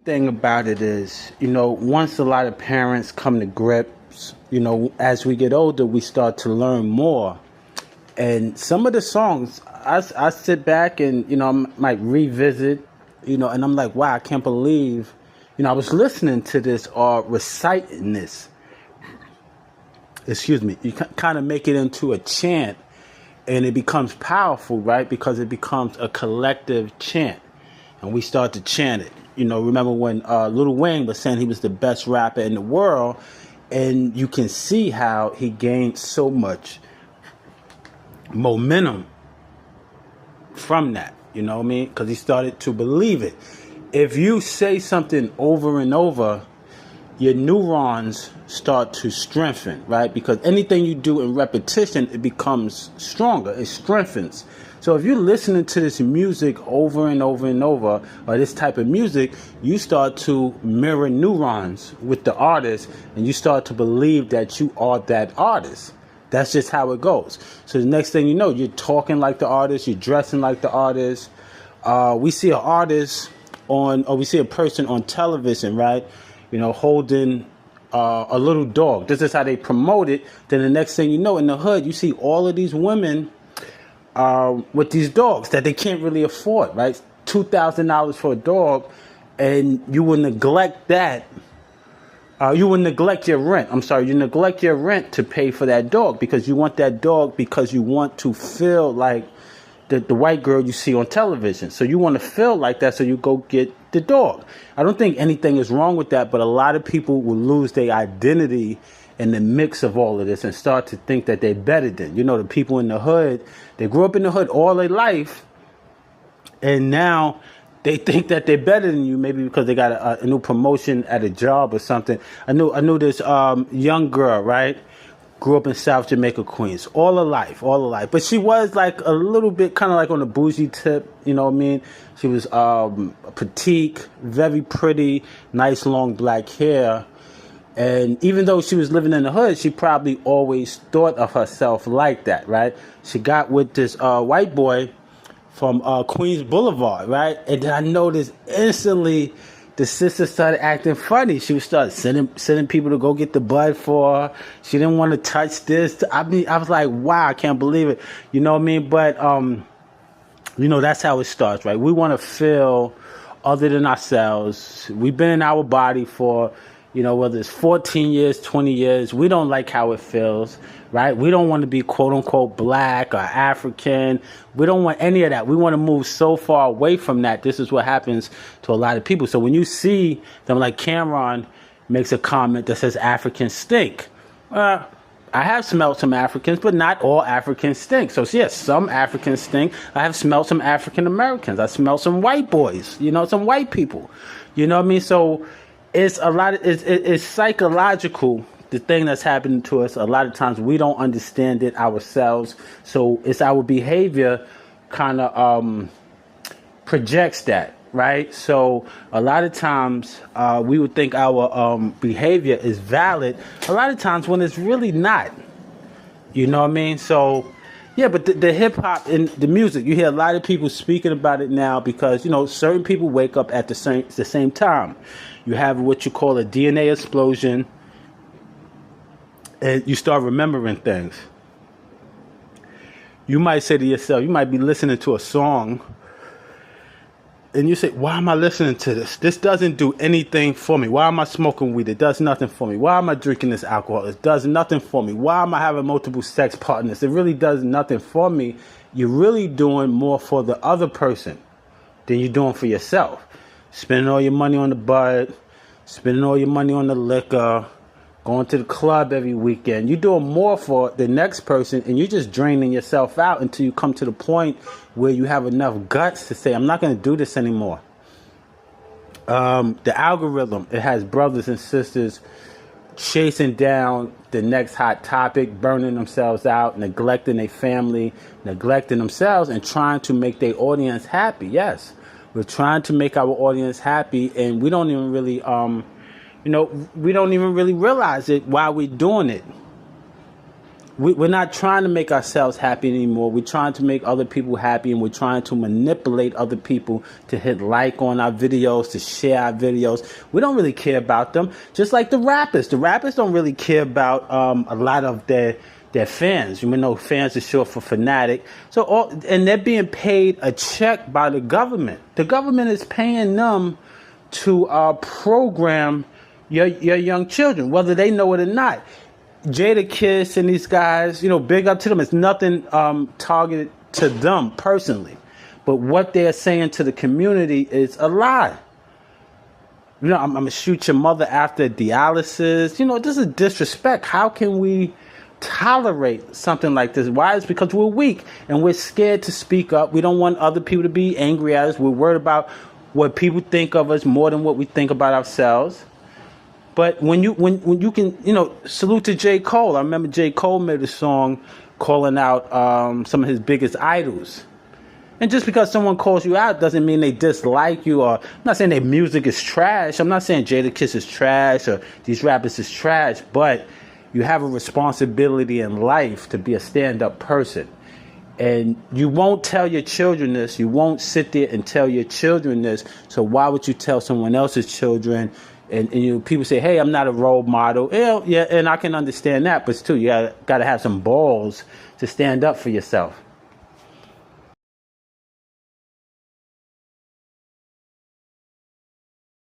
thing about it is, once a lot of parents come to grips, as we get older, we start to learn more. And some of the songs, I sit back and, I might revisit, and I'm like, wow, I can't believe, I was listening to this or reciting this. Excuse me. You kind of make it into a chant and it becomes powerful, right? Because it becomes a collective chant and we start to chant it. Remember when Lil Wayne was saying he was the best rapper in the world, and you can see how he gained so much momentum from that, you know what I mean? Because he started to believe it. If you say something over and over, your neurons start to strengthen, right? Because anything you do in repetition, it becomes stronger, it strengthens. So if you're listening to this music over and over and over, or this type of music, you start to mirror neurons with the artist, and you start to believe that you are that artist. That's just how it goes. So the next thing you know, you're talking like the artist, you're dressing like the artist. We see an artist or we see a person on television, right? Holding a little dog. This is how they promote it. Then the next thing you know, in the hood, you see all of these women with these dogs that they can't really afford, right? $2,000 for a dog, and you will neglect that. You will neglect your rent. You neglect your rent to pay for that dog because you want that dog because you want to feel like the white girl you see on television. So you want to feel like that, so you go get the dog. I don't think anything is wrong with that, but a lot of people will lose their identity in the mix of all of this and start to think that they're better than. The people in the hood, they grew up in the hood all their life, and now they think that they're better than you, maybe because they got a new promotion at a job or something. I knew this young girl, right? Grew up in South Jamaica, Queens, all her life. But she was like a little bit kind of like on the bougie tip, you know what I mean? She was petite, very pretty, nice long black hair. And even though she was living in the hood, she probably always thought of herself like that, right? She got with this white boy from Queens Boulevard, right? And then I noticed instantly the sister started acting funny. She would start sending people to go get the bud for her. She didn't want to touch this. I was like, wow, I can't believe it. You know what I mean? But, that's how it starts, right? We want to feel other than ourselves. We've been in our body for, whether it's 14 years, 20 years, we don't like how it feels, right? We don't want to be quote unquote black or African. We don't want any of that. We want to move so far away from that. This is what happens to a lot of people. So when you see them, like Cameron makes a comment that says Africans stink. I have smelled some Africans, but not all Africans stink. So yes, some Africans stink. I have smelled some African Americans. I smelled some white boys, some white people. You know what I mean? So it's a lot of, it's psychological, the thing that's happening to us. A lot of times we don't understand it ourselves. So it's our behavior kind of projects that, right? So a lot of times we would think our behavior is valid. A lot of times when it's really not. You know what I mean? So yeah, but the hip hop and the music, you hear a lot of people speaking about it now because, certain people wake up at the same time. You have what you call a DNA explosion, and you start remembering things. You might say to yourself, you might be listening to a song, and you say, why am I listening to this? This doesn't do anything for me. Why am I smoking weed? It does nothing for me. Why am I drinking this alcohol? It does nothing for me. Why am I having multiple sex partners? It really does nothing for me. You're really doing more for the other person than you're doing for yourself. Spending all your money on the bud, spending all your money on the liquor, going to the club every weekend. You're doing more for the next person, and you're just draining yourself out until you come to the point where you have enough guts to say, I'm not going to do this anymore. The algorithm, it has brothers and sisters chasing down the next hot topic, burning themselves out, neglecting their family, neglecting themselves, and trying to make their audience happy. Yes, we're trying to make our audience happy, and we don't even really, we don't even really realize it while we're doing it. we're not trying to make ourselves happy anymore. We're trying to make other people happy, and we're trying to manipulate other people to hit like on our videos, to share our videos. We don't really care about them. Just like the rappers. The rappers don't really care about a lot of their fans. You know, fans are short for fanatic. And they're being paid a check by the government. The government is paying them to program your young children, whether they know it or not. Jadakiss and these guys, you know, big up to them. It's nothing targeted to them personally. But what they're saying to the community is a lie. You know, I'm going to shoot your mother after dialysis. You know, this is disrespect. How can we tolerate something like this? Why? It's because we're weak and we're scared to speak up. We don't want other people to be angry at us. We're worried about what people think of us more than what we think about ourselves. But when you can, you know, salute to J. Cole. I remember J. Cole made a song calling out some of his biggest idols. And just because someone calls you out doesn't mean they dislike you. Or I'm not saying their music is trash. I'm not saying Jadakiss is trash or these rappers is trash. But you have a responsibility in life to be a stand-up person. And you won't tell your children this. You won't sit there and tell your children this. So why would you tell someone else's children? And you know, people say, hey, I'm not a role model. Yeah, and I can understand that. But still, you got to have some balls to stand up for yourself.